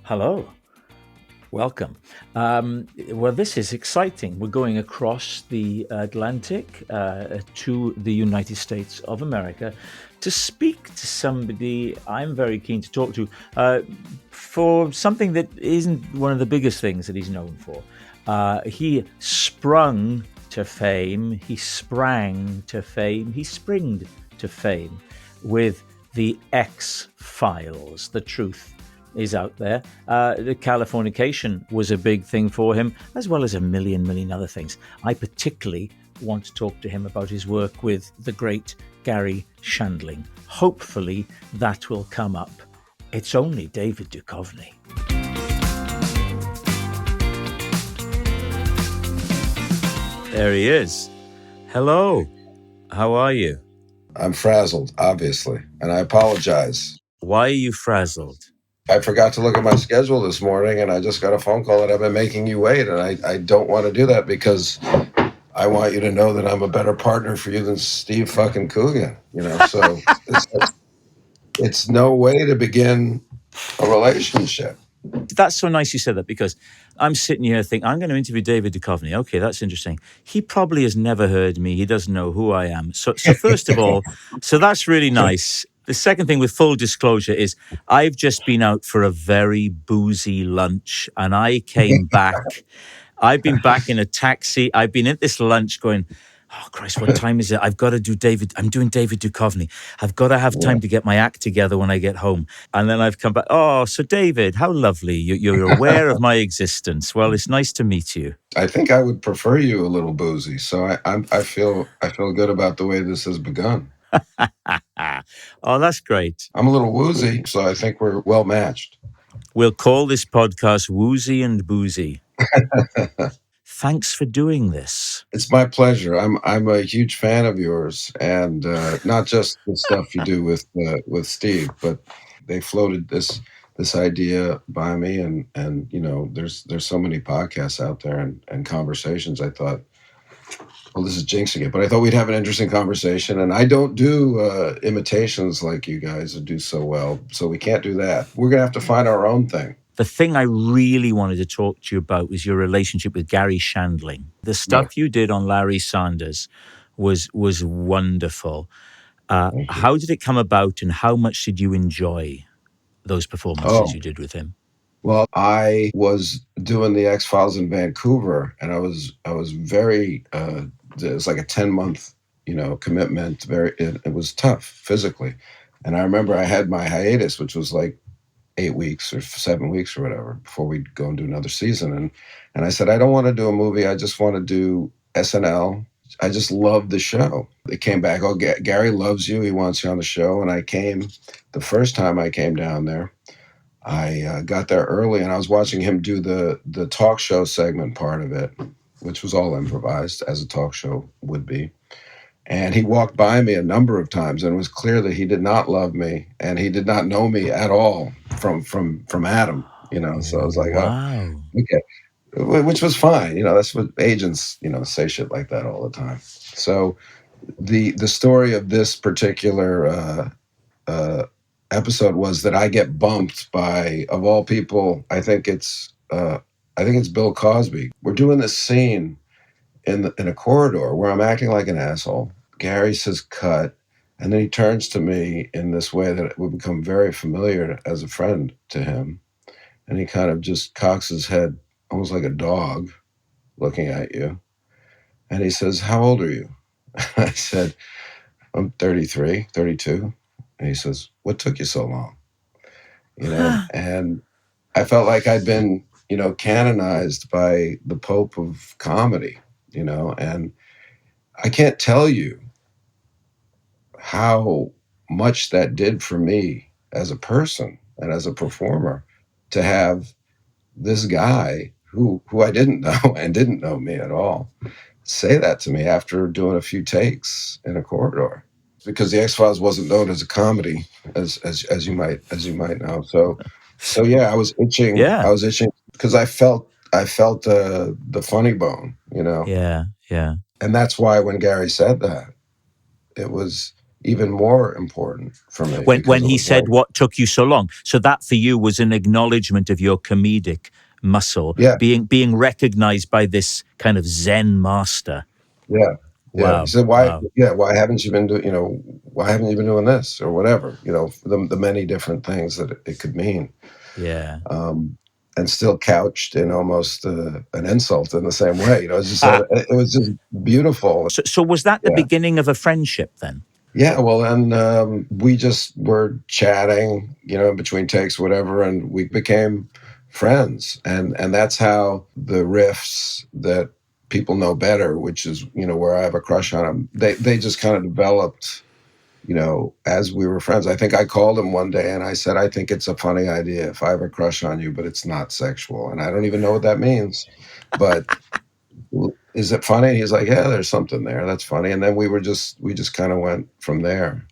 Hello, welcome. Well, this is exciting. We're going across the Atlantic to the United States of America to speak to somebody I'm very keen to talk to for something that isn't one of the biggest things that he's known for. He sprung to fame, he sprang to fame, he springed to fame with the X Files, the truth is out there. The Californication was a big thing for him, as well as a million other things. I particularly want to talk to him about his work with the great Gary Shandling. Hopefully that will come up. It's only David Duchovny. There he is. Hello. How are you? I'm frazzled, obviously, and I apologize. Why are you frazzled? I forgot to look at my schedule this morning, and I just got a phone call that I've been making you wait, and I don't want to do that because I want you to know that I'm a better partner for you than Steve fucking Coogan, so it's no way to begin a relationship. That's so nice you said that, because I'm sitting here thinking, I'm going to interview David Duchovny. Okay, that's interesting. He probably has never heard me. He doesn't know who I am. So first of all, so that's really nice. The second thing, with full disclosure, is I've just been out for a very boozy lunch, and I came back. I've been back in a taxi. I've been at this lunch going, oh, Christ, what time is it? I've got to do David. I'm doing David Duchovny. I've got to have time to get my act together when I get home. And then I've come back. Oh, so David, how lovely. You're aware of my existence. Well, it's nice to meet you. I think I would prefer you a little boozy, so I feel good about the way this has begun. Oh, that's great. I'm a little woozy, so I think we're well matched. We'll call this podcast Woozy and Boozy. Thanks for doing this. It's my pleasure. I'm a huge fan of yours, and not just the stuff you do with Steve, but they floated this idea by me, and there's so many podcasts out there and conversations. I thought, well, this is jinxing it, but I thought we'd have an interesting conversation. And I don't do imitations like you guys do so well, so we can't do that. We're gonna have to find our own thing. The thing I really wanted to talk to you about was your relationship with Gary Shandling. The stuff you did on Larry Sanders was wonderful. How did it come about, and how much did you enjoy those performances you did with him? Well, I was doing the X Files in Vancouver, and I was very. It was like a 10-month, commitment. It was tough physically, and I remember I had my hiatus, which was like 8 weeks or 7 weeks or whatever before we'd go and do another season. And I said, I don't want to do a movie. I just want to do SNL. I just love the show. It came back. Oh, Gary loves you. He wants you on the show. And I came, the first time I came down there, I got there early, and I was watching him do the talk show segment part of it, which was all improvised, as a talk show would be. And he walked by me a number of times, and it was clear that he did not love me, and he did not know me at all from Adam, So I was like, wow. Oh, okay, which was fine. That's what agents, say shit like that all the time. So the story of this particular episode was that I get bumped by, of all people, I think it's Bill Cosby. We're doing this scene in a corridor where I'm acting like an asshole. Gary says cut, and then he turns to me in this way that would become very familiar as a friend to him, and he kind of just cocks his head almost like a dog looking at you, and he says, how old are you? I said, I'm 33, 32. And he says, what took you so long? And I felt like I'd been, canonized by the Pope of comedy, and I can't tell you how much that did for me as a person and as a performer, to have this guy who I didn't know and didn't know me at all say that to me after doing a few takes in a corridor, because the X-Files wasn't known as a comedy as you might know. So yeah, I was itching. Yeah. I was itching because I felt the funny bone, Yeah. And that's why when Gary said that, it was, even more important for me When because it he was said, like, "What took you so long?" So that for you was an acknowledgement of your comedic muscle yeah, being recognized by this kind of Zen master. yeah, yeah. He Wow, said, "Why? wow, Yeah, why haven't you been doing? Why haven't you been doing this or whatever? The many different things that it could mean." yeah. Um, and still couched in almost an insult in the same way. It was just beautiful. So was that the Yeah. beginning of a friendship then? Yeah, well, and we just were chatting, in between takes, whatever, and we became friends, and that's how the riffs that people know better, which is where I have a crush on them, they just kind of developed, as we were friends. I think I called him one day and I said, I think it's a funny idea if I have a crush on you, but it's not sexual, and I don't even know what that means, but is it funny? He's like, yeah, there's something there. That's funny. And then we just kind of went from there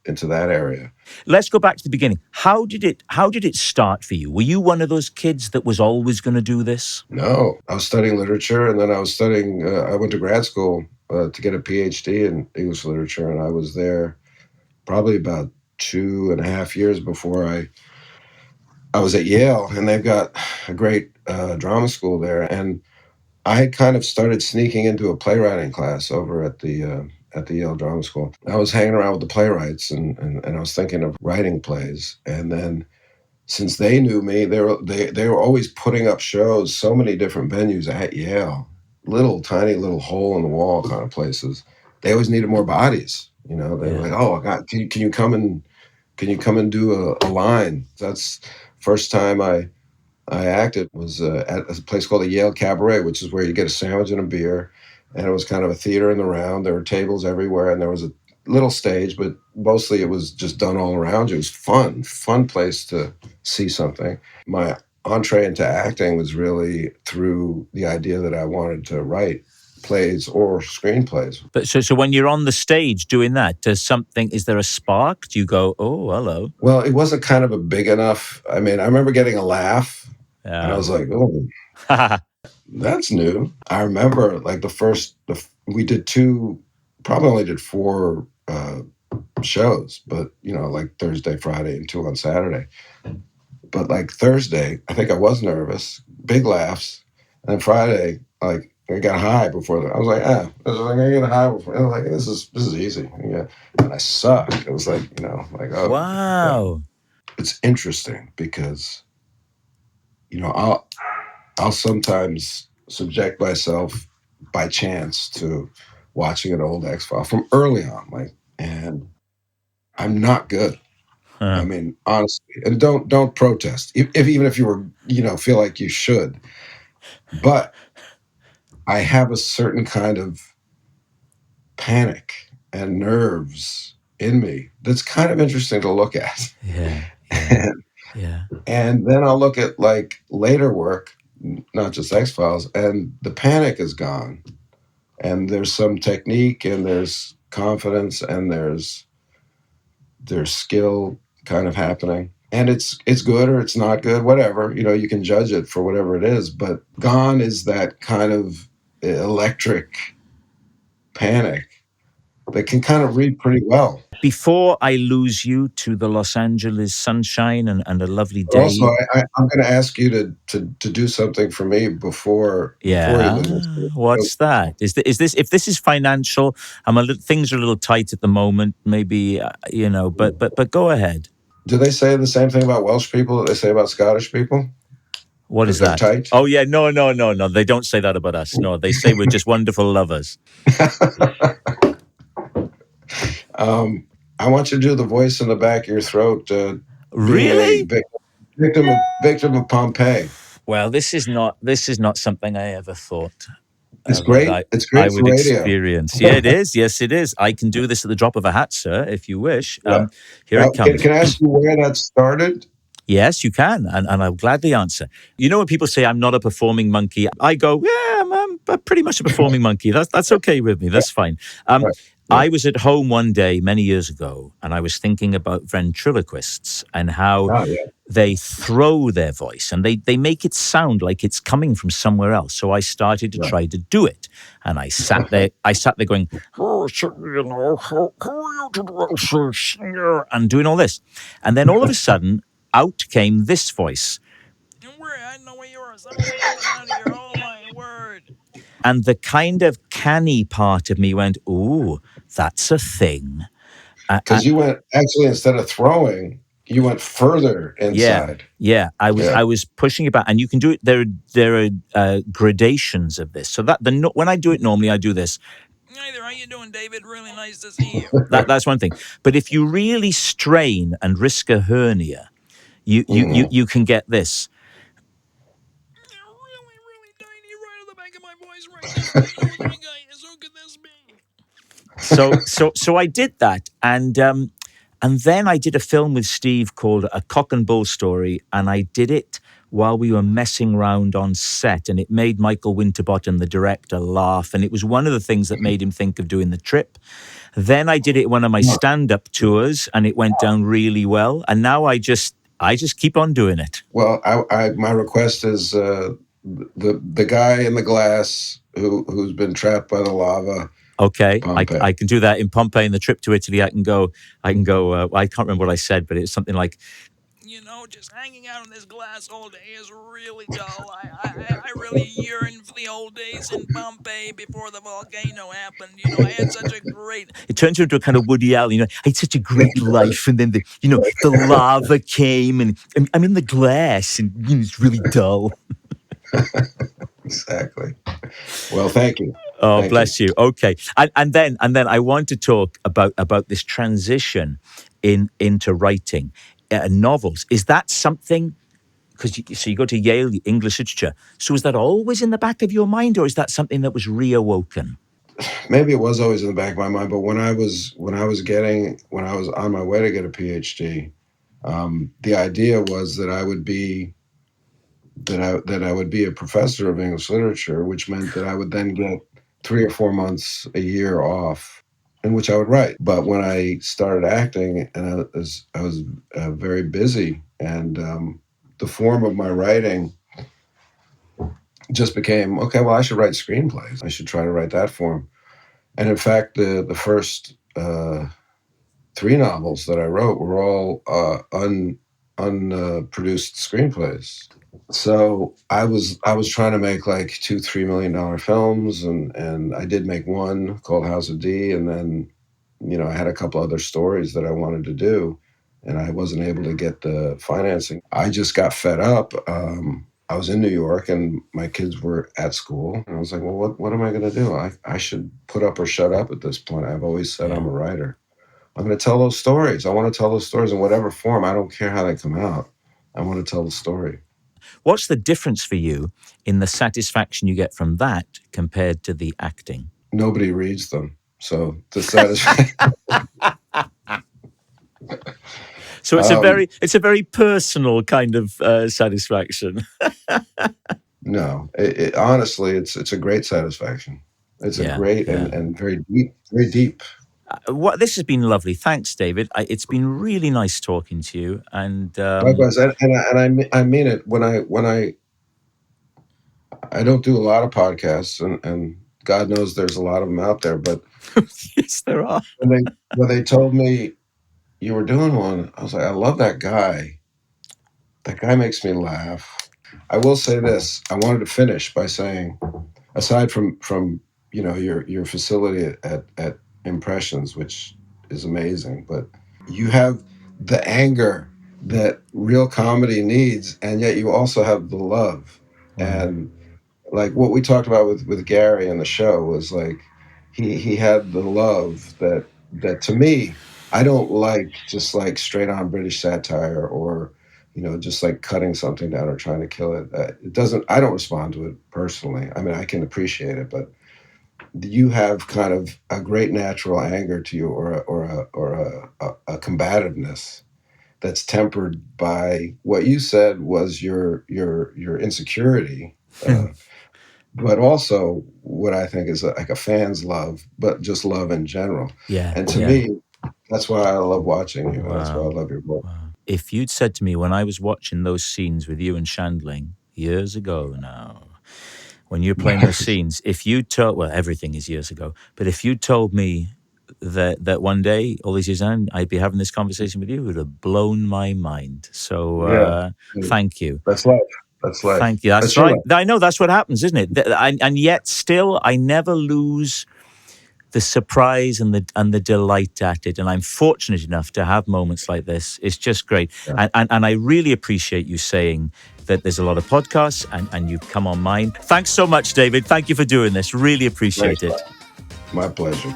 into that area. Let's go back to the beginning. How did it start for you? Were you one of those kids that was always going to do this? No, I was studying literature, and then I went to grad school to get a PhD in English literature, and I was there probably about 2.5 years before I was at Yale, and they've got a great drama school there, and I had kind of started sneaking into a playwriting class over at the Yale Drama School. I was hanging around with the playwrights, and I was thinking of writing plays. And then, since they knew me, they were always putting up shows, so many different venues at Yale, little tiny little hole in the wall kind of places. They always needed more bodies. They were Yeah. like, "Oh, God, can you come and do a line?" That's first time I acted was at a place called the Yale Cabaret, which is where you get a sandwich and a beer, and it was kind of a theater in the round. There were tables everywhere, and there was a little stage, but mostly it was just done all around you. It was fun place to see something. My entree into acting was really through the idea that I wanted to write plays or screenplays. But so when you're on the stage doing that, is there a spark? Do you go, oh, hello? Well, it wasn't kind of a big enough. I mean, I remember getting a laugh, and I Yeah. was like, "Oh, that's new." I remember like we did probably only did four shows, but like Thursday, Friday, and two on Saturday. But like Thursday, I think I was nervous, big laughs, and then Friday, like I got high before I was like, I get high before. I was like, this is easy, yeah. And I sucked. It was like like oh, yeah. Wow. It's interesting because I'll sometimes subject myself by chance to watching an old X-File from early on, like, and I'm not good. I Huh. mean, honestly, and don't protest if even if you were, feel like you should. But I have a certain kind of panic and nerves in me that's kind of interesting to look at. Yeah. Yeah. and, Yeah. and then I'll look at like later work, not just X-Files, and the panic is gone. And there's some technique, and there's confidence, and there's skill kind of happening, and it's good or it's not good, whatever. You can judge it for whatever it is, but gone is that kind of electric panic that can kind of read pretty well. Before I lose you to the Los Angeles sunshine and a lovely But also, day. I'm going to ask you to do something for me before you Yeah. lose What's that? Is this if this is financial? Things are a little tight at the moment. Maybe but go ahead. Do they say the same thing about Welsh people that they say about Scottish people, What that is they're that? tight? Oh yeah, no, no, no, no. They don't say that about us. No, they say we're just wonderful lovers. um, I want you to do the voice in the back of your throat, being a Really? victim of Pompeii. Well, this is not something I ever thought It's that great. It's I great for would radio. experience. Yeah, it is. Yes, it is. I can do this at the drop of a hat, sir, if you wish. Yeah. Here it comes. Can I ask you where that started? Yes, you can, and I'll gladly answer. When people say I'm not a performing monkey, I go, yeah, I'm pretty much a performing monkey. That's okay with me. That's fine. Um, Right. I was at home one day many years ago, and I was thinking about ventriloquists and how Oh yeah. they throw their voice and they make it sound like it's coming from somewhere else. So I started to Right. try to do it. And I sat there going, oh, so, you know, how are you to and doing all this. And then all of a sudden, out came this voice. I know where you are. Someone get out of here. Oh my word. And the kind of canny part of me went, ooh, that's a thing. Because you went actually, instead of throwing, you went further inside. I was pushing it back, and you can do it. There are gradations of this. So that when I do it normally, I do this. Hi there, how you doing, David? Really nice to see you. That's one thing. But if you really strain and risk a hernia, you can get this. Really, really tiny, right at the back of my voice, right there. Oh my goodness, who could this be? So I did that, and then I did a film with Steve called A Cock and Bull Story, and I did it while we were messing around on set, and it made Michael Winterbottom, the director, laugh, and it was one of the things that made him think of doing the trip. Then I did it one of my stand-up tours, and it went down really well, and now I just keep on doing it. Well, my request is the guy in the glass who's been trapped by the lava. Okay, I can do that in Pompeii. In the trip to Italy, I can go. I can't remember what I said, but it's something like, you know, just hanging out in this glass all day is really dull. I really yearn for the old days in Pompeii before the volcano happened. You know, I had such a great. It turns you into a kind of Woody Allen. You know, I had such a great life, and then the lava came, and I'm in the glass, and it's really dull. Exactly. Well, thank you. Oh, bless you. Okay, and then I want to talk about this transition into writing novels. Is that something? Because you go to Yale English literature. So is that always in the back of your mind, or is that something that was reawoken? Maybe it was always in the back of my mind, but when I was on my way to get a PhD, the idea was that I would be a professor of English literature, which meant that I would then get 3 or 4 months a year off in which I would write. But when I started acting, and I was very busy, and the form of my writing just became, okay, well, I should write screenplays. I should try to write that form. And in fact, the first 3 novels that I wrote were all unproduced screenplays. So I was trying to make like $2-3 million films, and I did make one called House of D, and then I had a couple other stories that I wanted to do, and I wasn't able to get the financing. I just got fed up. I was in New York, and my kids were at school, and I was like, well, what am I going to do? I should put up or shut up at this point. I've always said I'm a writer. I'm going to tell those stories. I want to tell those stories in whatever form. I don't care how they come out. I want to tell the story. What's the difference for you in the satisfaction you get from that compared to the acting? Nobody reads them, so the satisfaction. So it's a very personal kind of satisfaction. No, honestly, it's a great satisfaction. It's a great and very deep, very deep. This has been lovely. Thanks, David. It's been really nice talking to you. And likewise, and I mean it when I don't do a lot of podcasts, and God knows there's a lot of them out there, but yes, there are. When they told me you were doing one, I was like, I love that guy. That guy makes me laugh. I will say this. I wanted to finish by saying, aside from your facility at Impressions, which is amazing, but you have the anger that real comedy needs, and yet you also have the love. And like what we talked about with Gary in the show was like he had the love that to me, I don't like just like straight on British satire, or just like cutting something down or trying to kill it. I don't respond to it personally. I mean, I can appreciate it, but you have kind of a great natural anger to you, or a combativeness that's tempered by what you said was your insecurity. but also what I think is like a fan's love, but just love in general. Yeah, And to yeah. me, that's why I love watching you. That's why I Wow. love your work. Wow. If you'd said to me when I was watching those scenes with you and Shandling years ago now, when you're playing those scenes, if you told, well, everything is years ago, but if you told me that one day, all these years on, I'd be having this conversation with you, it would have blown my mind. So Yeah, thank you. that's life. That's life. Thank you. That's That's your right. life. I know that's what happens, isn't it? And yet still, I never lose the surprise and the delight at it. And I'm fortunate enough to have moments like this. It's just great. Yeah. And I really appreciate you saying that there's a lot of podcasts and you've come on mine. Thanks so much, David. Thank you for doing this. Really appreciate Thanks, it. my pleasure.